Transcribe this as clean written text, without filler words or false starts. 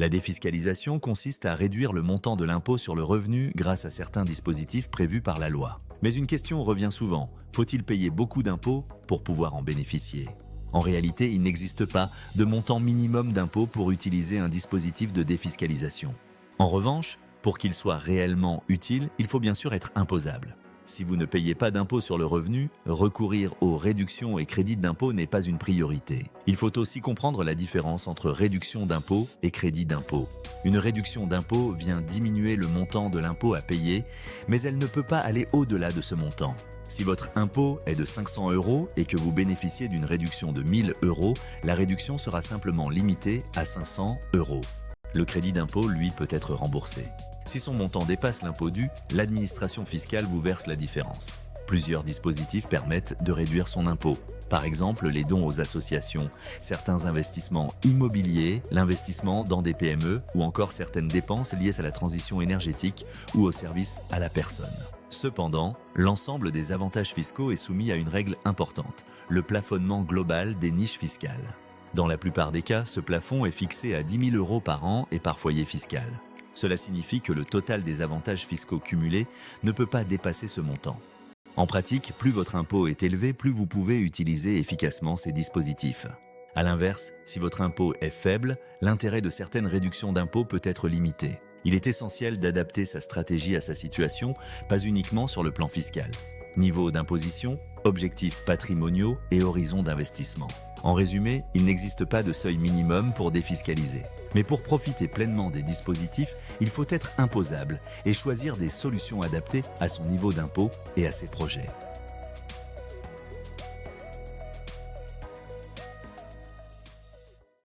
La défiscalisation consiste à réduire le montant de l'impôt sur le revenu grâce à certains dispositifs prévus par la loi. Mais une question revient souvent, faut-il payer beaucoup d'impôts pour pouvoir en bénéficier? En réalité, il n'existe pas de montant minimum d'impôt pour utiliser un dispositif de défiscalisation. En revanche, pour qu'il soit réellement utile, il faut bien sûr être imposable. Si vous ne payez pas d'impôt sur le revenu, recourir aux réductions et crédits d'impôt n'est pas une priorité. Il faut aussi comprendre la différence entre réduction d'impôt et crédit d'impôt. Une réduction d'impôt vient diminuer le montant de l'impôt à payer, mais elle ne peut pas aller au-delà de ce montant. Si votre impôt est de 500 € et que vous bénéficiez d'une réduction de 1000 €, la réduction sera simplement limitée à 500 €. Le crédit d'impôt, lui, peut être remboursé. Si son montant dépasse l'impôt dû, l'administration fiscale vous verse la différence. Plusieurs dispositifs permettent de réduire son impôt. Par exemple, les dons aux associations, certains investissements immobiliers, l'investissement dans des PME ou encore certaines dépenses liées à la transition énergétique ou au service à la personne. Cependant, l'ensemble des avantages fiscaux est soumis à une règle importante, le plafonnement global des niches fiscales. Dans la plupart des cas, ce plafond est fixé à 10 000 € par an et par foyer fiscal. Cela signifie que le total des avantages fiscaux cumulés ne peut pas dépasser ce montant. En pratique, plus votre impôt est élevé, plus vous pouvez utiliser efficacement ces dispositifs. A l'inverse, si votre impôt est faible, l'intérêt de certaines réductions d'impôt peut être limité. Il est essentiel d'adapter sa stratégie à sa situation, pas uniquement sur le plan fiscal. Niveau d'imposition, objectifs patrimoniaux et horizon d'investissement. En résumé, il n'existe pas de seuil minimum pour défiscaliser. Mais pour profiter pleinement des dispositifs, il faut être imposable et choisir des solutions adaptées à son niveau d'impôt et à ses projets.